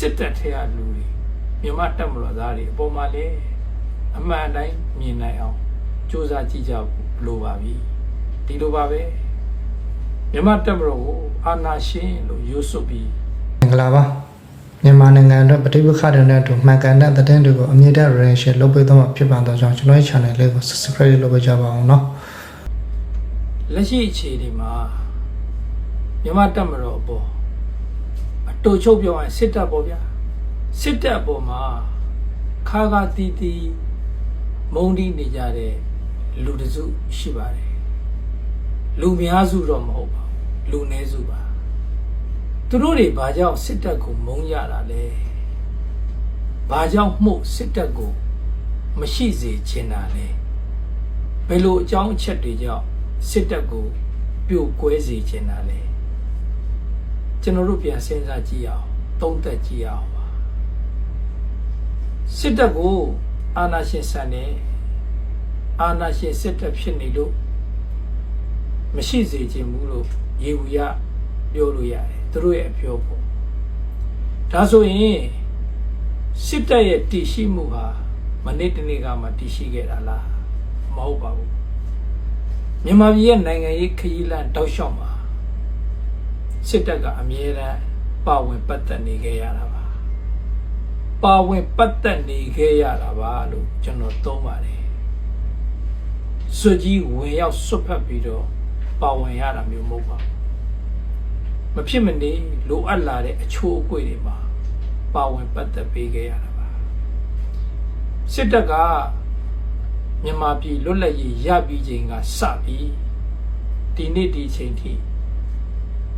စစ်တပ်ထဲကလူတွေမြန်မာတပ်မတော်သားတွေအပေါ်မှာလည်းအမှန်တိုင်းမြင်နိုင်အောင်စူးစမ်းကြည့်ကြလို့ပါပြီဒီလိုပါပဲမြန်မာတပ်မတော်ကိုအာဏာရှင်လို့ယူဆပြီးမင်္ဂလာပါမြန်မာနိုင်ငံအတွက်ပဋိပက္ခတွေနဲ့အတူမှန်ကန်တဲ့သတင်းတွေကိုအမြင့်တဲ့ reaction လုပ်ပေးသွားမှာဖြစ်ပါတော့ကြောင့်ကျွန်တော်ရဲ့ channel လေးကို subscribe လုပ်ပေးကြပါအောင်เนาะလက်ရှိအခြေအနေမှာမြန်မာတပ်မတော်အပေါ်အတူချုပ်ပြောရင်စစ်တပ်ပေါ့ဗျာစစ်တပ်အပေါ်မှာခါခါတီးတီးမုန်းတီးနေကြတဲ့လူတစုရှိပါတယ်လူများစုတော့မဟုတ်ပါဘူးလူနည်းစုပါသူတို့တွေဘာကြောင့်စစ်တပ်ကိုမုန်းရတာလဲဘာကြောင့်မှုစစ်တပ်ကိုမရှိစေချင်တာလဲဘယ်လိုအကြောင်းအချက်တွေကြောင့်စစ်တပ်ကိုပြိုကွဲစေချင်တာလဲကျွန်တော်တို့ပြန်စဉ်းစားကြည့်အောင်သုံးသပ်ကြည့်အောင်ပါစစ်တပ်ကိုအာဏာရှင်ဆန်နေအာဏာရှင်စစ်တပ်ဖြစ်နေလို့မရှိစေချင်ဘူးလို့ရေဘူးရပြောလို့ရတယ်သူတို့ရဲ့အပြောပေါ့ဒါဆိုရင်စစ်တပ်ရဲ့တည်ရှိမှုဟာမနေ့တနေ့ကမှတည်ရှိခဲ့တာလားမဟုတ်ပါဘူးမြန်မာပြည်ရဲ့နိုင်ငံရေးခရီးလမ်းတောက်လျှောက်မှာစစ်တပ်ကအမြဲတမ်းပါဝင်ပတ်သက်နေခဲ့ရတာပါပါဝင်ပတ်သက်နေခဲ့ရတာပါလို့ကျွန်တော်သုံးပါတယ်စွတ်ကြီးဝင်ရောက်ဆွတ်ဖက်ပြီးတော့ပါဝင်ရတာမျိုးမဟုတ်ပါဘူးမဖြစ်မနေလိုအပ်လာတဲ့အချိုးအကွေ့တွေမှာပါဝင်ပတ်သက်ပေးခဲ့ရတာပါစစ်တပ်ကမြန်မာပြည်လွတ်လပ်ရေးရပြီးချိန်ကစပြီးဒီနေ့ဒီချိန်ထိ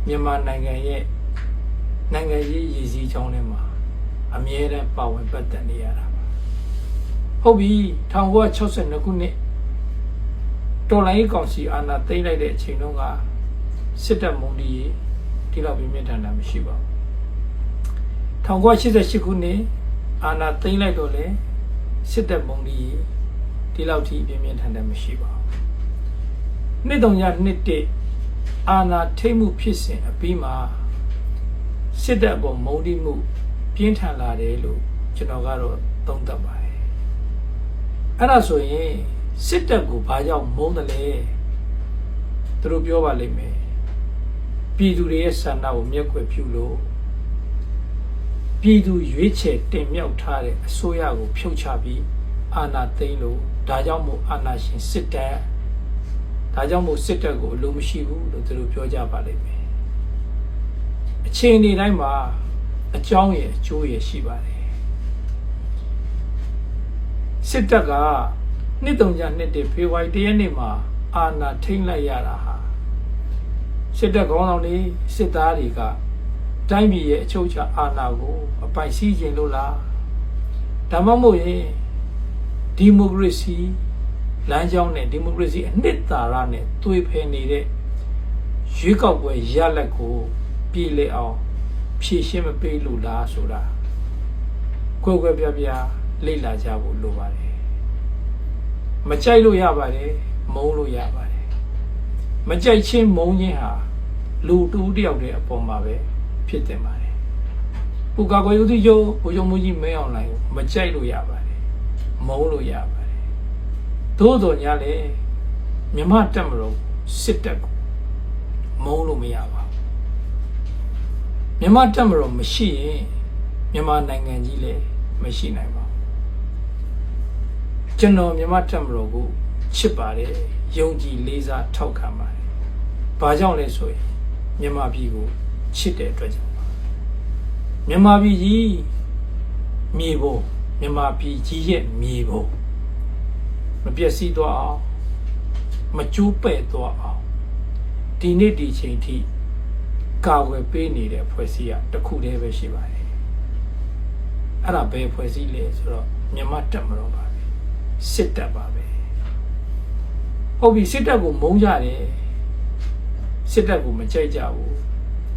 မြန်မာနိုင်ငံရဲ့နိုင်ငံရေးရည်စည်းကြောင်းထဲမှာအမြဲတမ်းပါဝင်ပတ်သက်နေရတာပါဟုတ်ပြီ1962ခုနှစ်တော်လိုင်းကောင်စီအာဏာသိမ်းလိုက်တဲ့အချိန်တုန်းကစစ်တပ်မုန်းတီးရေးဒီလောက်ပြင်းပြထန်တာမရှိပါဘူး1988ခုနှစ်အာဏာသိမ်းလိုက်တော့လေစစ်တပ်မုန်းတီးရေးဒီလောက်ထိပြင်းပြထန်တာမရှိပါဘူးနှစ်တုံရနှစ်တည်းအာဏာထိမှုဖြစ်စဉ်အပြီးမှာစစ်တပ်ပေါ်မုန်းတီးမှုပြင်းထန်လာတယ်လို့ကျွန်တော်ကတော့သုံးသပ်ပါတယ်အဲ့ဒါဆိုရင်စစ်တပ်ကိုဘာကြောင့်မုန်းတယ်လဲသူတို့ပြောပါလိမ့်မယ်ပြည်သူတွေရဲ့ဆန္ဒကိုမျက်ကွယ်ပြုလို့ပြည်သူရွေးချယ်တင်မြှောက်ထားတဲ့အစိုးရကိုဖြုတ်ချပြီးအာဏာသိမ်းလို့ဒါကြောင့်မို့အာဏာရှင်စစ်တပ်ဒါကြောင့်မို့စစ်တပ်ကိုအလိုမရှိဘူးလို့သူတို့ပြောကြပါလိမ့်မယ်အချိန်ဒီတိုင်းမှာအကြောင်းရဲ့အကျိုးရဲ့ရှိပါတယ်စစ်တပ်ကနှစ်တုံကြနှစ်တည်းဖေဖော်ဝါရီ1ရက်နေ့မှာအာဏာထိန်းလိုက်ရတာဟာစစ်တပ်ခေါင်းဆောင်တွေစစ်သားတွေကတိုင်းပြည်ရဲ့အချုပ်အခြာအာဏာကိုအပိုင်စီးခြင်းလို့လားဒါမှမဟုတ်ရင်ဒီမိုကရေစီလမ်းကြောင်းနဲ့ဒီမိုကရေစီအနှစ်သာရနဲ့သွေးဖယ်နေတဲ့ရွေးကောက်ပွဲရလဒ်ကိုပြည်လည်အောင်ဖြည့်ရှင်းမပေးလို့လားဆိုတာကွယ်ကွယ်ပြားပြားလေ့လာကြဖို့လိုပါတယ်မကြိုက်လို့ရပါတယ်မုန်းလို့ရပါတယ်မကြိုက်ချင်းမုန်းချင်းဟာလူတူတယောက်တည်းအပေါ်မှာပဲဖြစ်တင်ပါတယ်ပူကာကွယ်ဦးစီးချုပ်ဘုရားမူကြီးမဲအောင်လိုင်ကိုမကြိုက်လို့ရပါတယ်မုန်းလို့ရပါတယ်သို့တော်ညာလေမြမတက်မလို့စစ်တပ်ကိုမုန်းလို့မရပါဘူးမြမတက်မလို့မရှိရင်မြန်မာနိုင်ငံကြီးလည်းမရှိနိုင်ပါဘူးကျွန်တော်မြမတက်မလို့ကိုချစ်ပါတယ်ယုံကြည်လေးစားထောက်ခံပါတယ်ဘာကြောင့်လဲဆိုရင်မြန်မာပြည်ကိုချစ်တဲ့အတွက်ကြောင့်ပါမြန်မာပြည်ကြီးမြေပေါ်မြန်မာပြည်ကြီးရဲ့မြေပေါ်မပျက်စီးသွားအောင်မကျိုးပဲ့သွားအောင်ဒီနေ့ဒီချိန်ထိကာဝယ်ပေးနေတဲ့ဖွဲ့စည်းရတစ်ခုတည်းပဲရှိပါတယ်အဲ့ဒါဘယ်ဖွဲ့စည်းလဲဆိုတော့မြန်မာတပ်မတော်ပါပဲစစ်တပ်ပါပဲဟုတ်ပြီစစ်တပ်ကိုမုန်းကြတယ်စစ်တပ်ကိုမကြိုက်ကြဘူး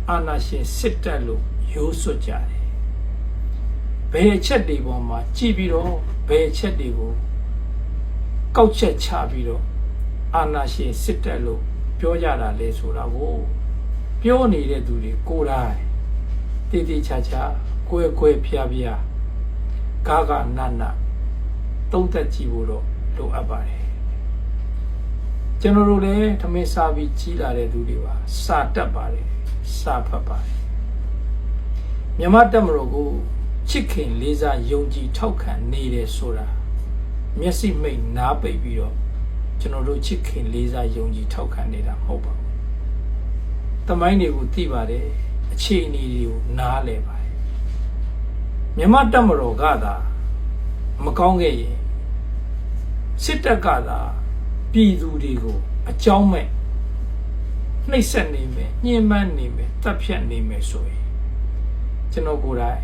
အာဏာရှင်စစ်တပ်လို့ရိုးစွတ်ကြတယ်ဘယ်အချက်တွေပေါ်မှာကြည့်ပြီးတော့ဘယ်အချက်တွေကိုကောက်ချက်ချပြီးတော့အာဏာရှင်စစ်တပ်လို့ပြောကြတာလဲဆိုတာကိုပြောနေတဲ့သူတွေကိုယ်တိုင်တည်တည်ချာချာ ကွဲဖျားကာကနတ်သုံးသက်ကြည့်ဖို့တော့လိုအပ်ပါတယ်ကျွန်တော်တို့လည်းထမင်းစားပြီးကြီးလာတဲ့သူတွေပါစာတတ်ပါတယ်စာဖတ်ပါတယ်မြမတက်မလို့ကိုချစ်ခင်လေးစားယုံကြည်ထောက်ခံနေတယ်ဆိုတာမျက်စိမိတ်နားပိတ်ပြီးတော့ကျွန်တော်တို့ချစ်ခင်လေးစားယုံကြည်ထောက်ခံနေတာမဟုတ်ပါဘူးတမိုင်းတွေကိုသိပါတယ်အခြေအနေတွေကိုနားလည်ပါတယ်မြမတက်မလို့ကသာမကောင်းခဲ့ရင်စစ်တပ်ကသာပြည်သူတွေကိုအကြောင်းမဲ့နှိပ်စက်နေမယ်ညှဉ်းပန်းနေမယ်တပ်ဖြတ်နေမယ်ဆိုရင်ကျွန်တော်ကိုယ်တိုင်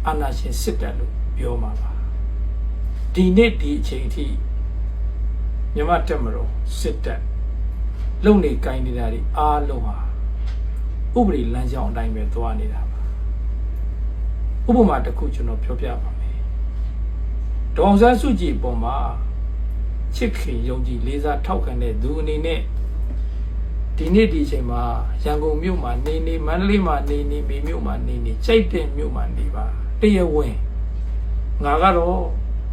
အာဏာရှင်စစ်တပ်လို့ပြောမှာပါဒီနေ့ဒီအချိန်အထိမြန်မာတက်မတော်စစ်တပ်လုံနေကိုင်းနေတာတွေအားလုံးဟာဥပဒေလမ်းကြောင်းအတိုင်းပဲသွားနေတာပါဥပမာတစ်ခုကျွန်တော်ပြောပြပါမယ်ဒေါအောင်ဆန်းစုကြည်ပုံမှာချစ်ခင်ယုံကြည်လေးစားထောက်ခံတဲ့သူအနေနဲ့ဒီနေ့ဒီအချိန်မှာရန်ကုန်မြို့မှာနေမန္တလေးမှာနေမေမြို့မှာနေကြိုက်တဲ့မြို့မှာနေပါတရားဝင်ငါကတော့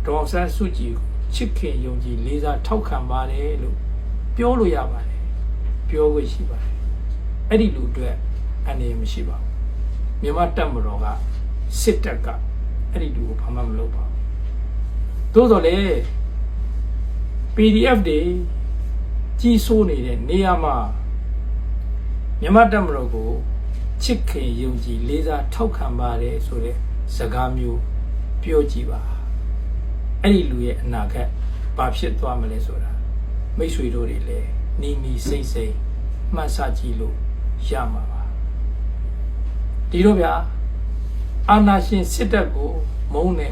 ဒေါအောင်ဆန်းစုကြည်ချစ်ခင်ယုံကြည်လေးစားထောက်ခံပါတယ်လို့ပြောလို့ရပါတယ်ပြောခွင့်ရှိပါတယ်အဲ့ဒီလူအတွက်အနေမရှိပါဘူးမြန်မာတပ်မတော်ကစစ်တပ်ကအဲ့ဒီလူကိုဘာမှမလုပ်ပါဘူးသို့တော်လည်း PDF တွေကြီးစိုးနေတဲ့နေရာမှာမြန်မာတပ်မတော်ကိုချစ်ခင်ယုံကြည်လေးစားထောက်ခံပါတယ်ဆိုတဲ့စကားမျိုးပြောကြည့်ပါအဲ့ဒီလူရဲ့အနာဂတ်ဘာဖြစ်သွားမလဲဆိုတာမိတ်ဆွေတို့တွေလည်းနီစိတ်မှတ်ဆကြည့်လို့ရမှာပါဒီတော့ဗျာအာဏာရှင်စစ်တပ်ကိုမုန်းနေ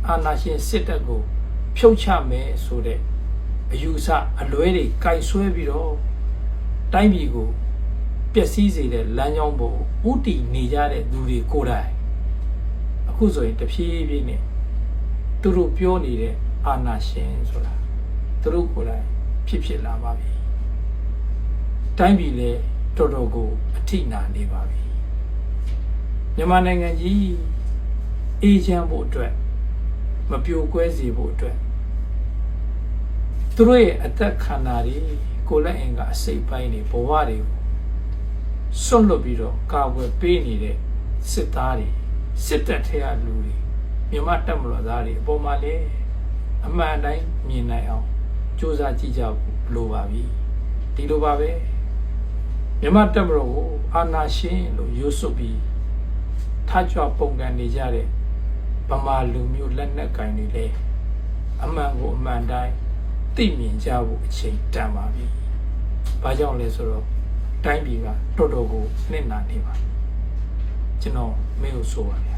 အာဏာရှင်စစ်တပ်ကိုဖြုတ်ချမယ်ဆိုတဲ့အယူဆအလွဲတွေကင်ဆွဲပြီးတော့တိုင်းပြည်ကိုပျက်စီးစေတဲ့လမ်းကြောင်းပေါ်ဥတီနေကြတဲ့သူတွေကိုယ်တိုင်အခုဆိုရင်တဖြည်းဖြည်းနဲ့သူတို့ပြောနေတဲ့အာဏာရှင်ဆိုတာသူတို့ကိုယ်တိုင်ဖြစ်လာပါပြီတိုင်းပြည်လည်းတော်တော်ကိုအထိနာနေပါပြီမြန်မာနိုင်ငံကြီးအေးချမ်းဖို့အတွက်မပြိုကွဲစေဖို့အတွက်သူတို့ရဲ့အသက်ခန္ဓာတွေကိုယ်လက်အင်ကအစိတ်ပိုင်းတွေဘဝတွေကိုဆွတ်လွတ်ပြီးတော့ကာကွယ်ပေးနေတဲ့စစ်သားတွေစစ်တပ်ထဲကလူတွေမြန်မာတပ်မတော်သားတွေအပေါ်မှာလည်းအမှန်အတိုင်းမြင်နိုင်အောင်စူးစမ်းကြည့်ကြလို့ပါပြီဒီလိုပါပဲမြန်မာတပ်မတော်ကိုအာဏာရှင်လို့ရွတ်ဆိုပြီးထားကြွပုံကန်နေကြတဲ့ဗမာလူမျိုးလက်နက်ကင်တွေလည်းအမှန်ကိုအမှန်တိုင်းသိမြင်ကြဖို့အချိန်တန်ပါပြီ။ဘာကြောင့်လဲဆိုတော့တိုင်းပြည်ကတော်တော်ကိုနှိမ့်နာနေပါကျွန်တော်မင်းကိုဆိုပါဗျာ